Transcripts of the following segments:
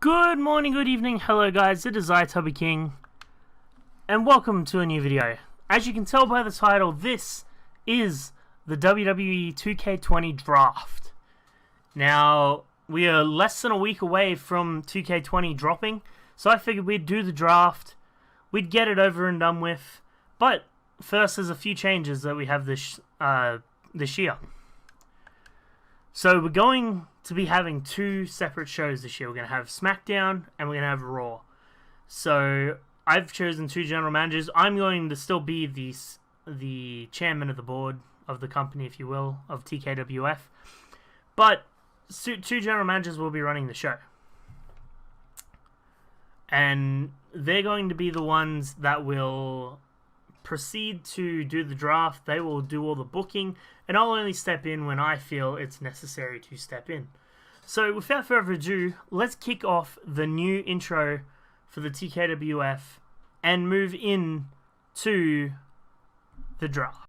Good morning, good evening, hello guys, it is I, Tubby King, and welcome to a new video. As you can tell by the title, this is the WWE 2k20 draft. Now, we are less than a week away from 2k20 dropping, so I figured we'd do the draft, we'd get it over and done with, but first there's a few changes that we have this year. So we're going to be having two separate shows this year. We're going to have SmackDown and we're going to have Raw. So I've chosen two general managers. I'm going to still be the chairman of the board of the company, if you will, of TKWF. But two general managers will be running the show. And they're going to be the ones that will proceed to do the draft. They will do all the booking, and I'll only step in when I feel it's necessary to step in. So without further ado, let's kick off the new intro for the TKWF and move in to the draft.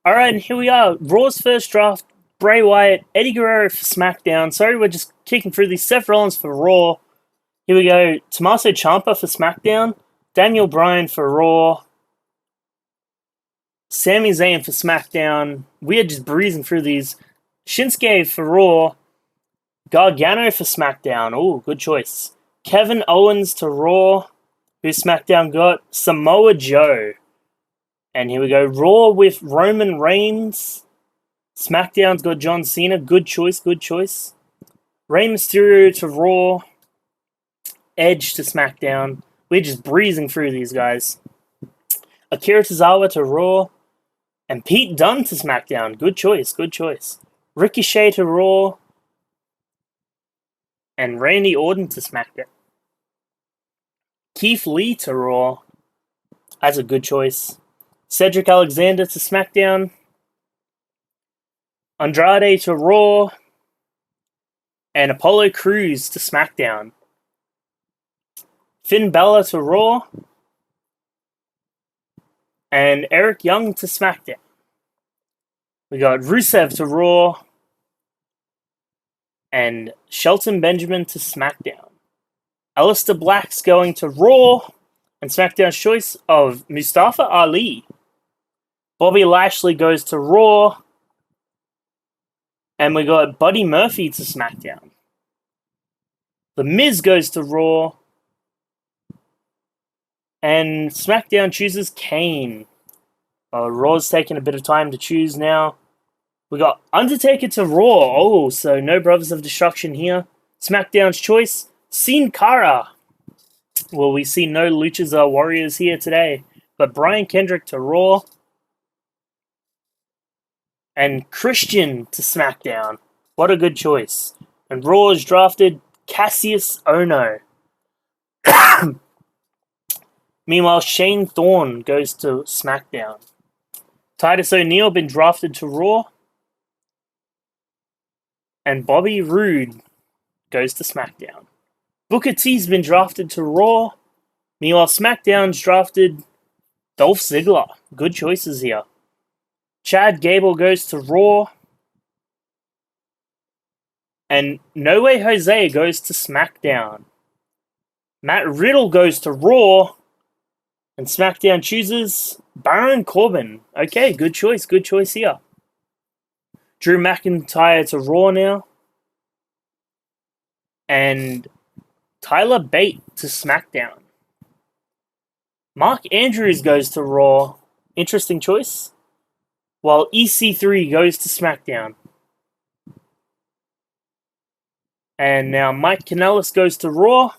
Alright, and here we are. Raw's first draft. Bray Wyatt, Eddie Guerrero for SmackDown. Sorry, we're just kicking through these. Seth Rollins for Raw. Here we go. Tommaso Ciampa for SmackDown. Daniel Bryan for Raw. Sami Zayn for SmackDown. We are just breezing through these. Shinsuke for Raw. Gargano for SmackDown. Oh, good choice. Kevin Owens to Raw. Who SmackDown got? Samoa Joe. And here we go, Raw with Roman Reigns. SmackDown's got John Cena. Good choice, good choice. Rey Mysterio to Raw. Edge to SmackDown. We're just breezing through these guys. Akira Tozawa to Raw. And Pete Dunne to SmackDown. Good choice, good choice. Ricochet to Raw. And Randy Orton to SmackDown. Keith Lee to Raw. That's a good choice. Cedric Alexander to SmackDown. Andrade to Raw. And Apollo Crews to SmackDown. Finn Balor to Raw. And Eric Young to SmackDown. We got Rusev to Raw. And Shelton Benjamin to SmackDown. Aleister Black's going to Raw. And SmackDown's choice of Mustafa Ali. Bobby Lashley goes to Raw. And we got Buddy Murphy to SmackDown. The Miz goes to Raw. And SmackDown chooses Kane. Raw's taking a bit of time to choose now. We got Undertaker to Raw. Oh, so no Brothers of Destruction here. SmackDown's choice, Sin Cara. Well, we see no Luchas Warriors here today. But Brian Kendrick to Raw. And Christian to SmackDown. What a good choice. And Raw has drafted Cassius Ohno. Meanwhile, Shane Thorne goes to SmackDown. Titus O'Neil been drafted to Raw. And Bobby Roode goes to SmackDown. Booker T's been drafted to Raw. Meanwhile, SmackDown's drafted Dolph Ziggler. Good choices here. Chad Gable goes to Raw. And No Way Jose goes to SmackDown. Matt Riddle goes to Raw. And SmackDown chooses Baron Corbin. Okay, good choice here. Drew McIntyre to Raw now. And Tyler Bate to SmackDown. Mark Andrews goes to Raw. Interesting choice. While EC3 goes to SmackDown. And now Mike Kanellis goes to Raw.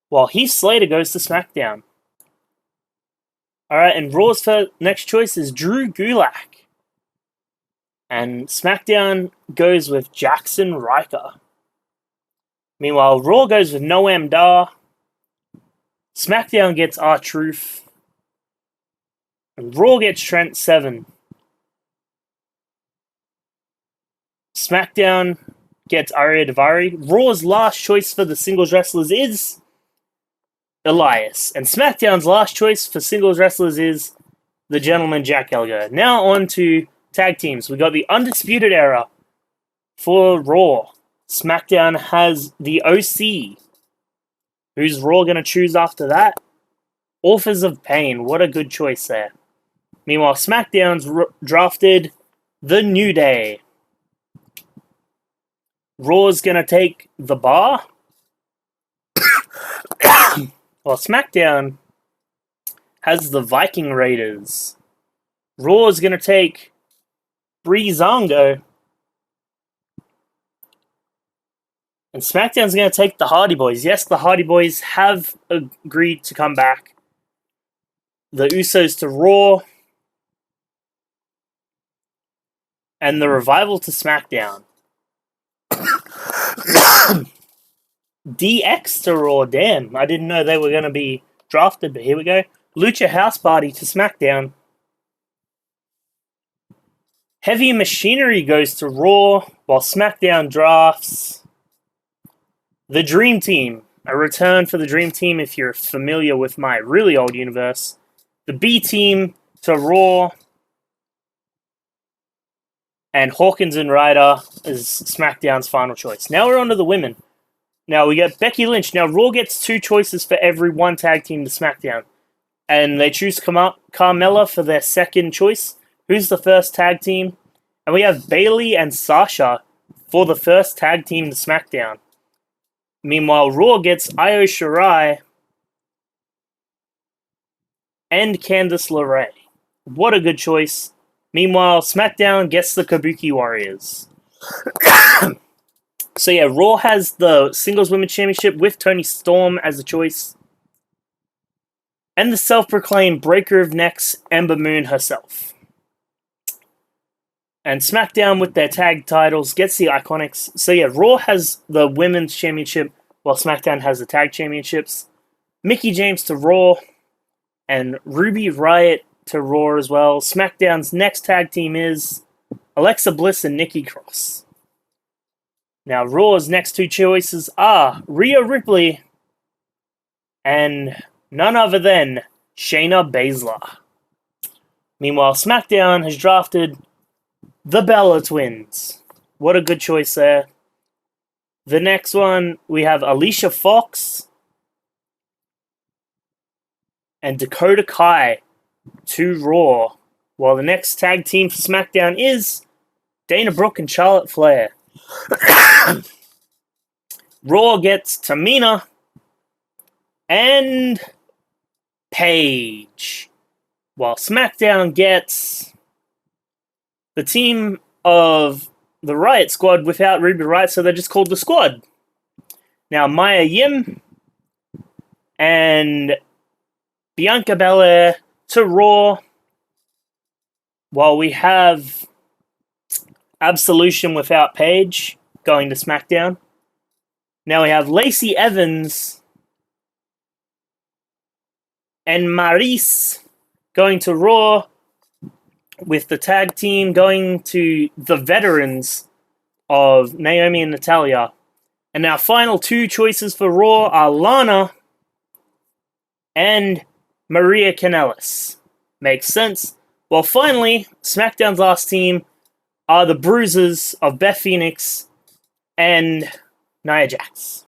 While Heath Slater goes to SmackDown. Alright, and Raw's next choice is Drew Gulak. And SmackDown goes with Jackson Riker. Meanwhile, Raw goes with Noam Dar. SmackDown gets R-Truth. And Raw gets Trent Seven. SmackDown gets Arya Daivari. Raw's last choice for the singles wrestlers is Elias. And SmackDown's last choice for singles wrestlers is the gentleman Jack Gallagher. Now on to tag teams. We got the Undisputed Era for Raw. SmackDown has the OC. Who's Raw going to choose after that? Authors of Pain. What a good choice there. Meanwhile, SmackDown's drafted the New Day. Raw's going to take the Bar. While SmackDown has the Viking Raiders. Raw's going to take Breezango. And SmackDown's going to take the Hardy Boys. Yes, the Hardy Boys have agreed to come back. The Usos to Raw. And the Revival to SmackDown. DX to Raw. Damn, I didn't know they were going to be drafted, but here we go. Lucha House Party to SmackDown. Heavy Machinery goes to Raw, while SmackDown drafts the Dream Team. A return for the Dream Team if you're familiar with my really old universe. The B Team to Raw. And Hawkins and Ryder is SmackDown's final choice. Now we're on to the women. Now we get Becky Lynch. Now Raw gets 2 choices for every 1 tag team to SmackDown. And they choose Carmella for their second choice. Who's the first tag team? And we have Bayley and Sasha for the first tag team to SmackDown. Meanwhile, Raw gets Io Shirai and Candice LeRae. What a good choice. Meanwhile, SmackDown gets the Kabuki Warriors. So yeah, Raw has the Singles Women's Championship with Toni Storm as a choice. And the self-proclaimed Breaker of Necks, Ember Moon herself. And SmackDown with their tag titles gets the Iconics. So yeah, Raw has the Women's Championship while SmackDown has the Tag Championships. Mickie James to Raw. And Ruby Riott to Raw as well. SmackDown's next tag team is Alexa Bliss and Nikki Cross. Now, Raw's next 2 choices are Rhea Ripley and none other than Shayna Baszler. Meanwhile, SmackDown has drafted the Bella Twins. What a good choice there. The next one, we have Alicia Fox and Dakota Kai to Raw. While the next tag team for SmackDown is Dana Brooke and Charlotte Flair. Raw gets Tamina and Paige. While SmackDown gets the team of the Riot Squad without Ruby Riott, so they're just called the Squad. Now, Mia Yim and Bianca Belair to Raw. While we have Absolution without Paige going to SmackDown. Now we have Lacey Evans and Maryse going to Raw, with the tag team going to the veterans of Naomi and Natalya. And our final 2 choices for Raw are Lana and Maria Kanellis. Makes sense. Well, finally, SmackDown's last team are the Bruisers of Beth Phoenix and Nia Jax.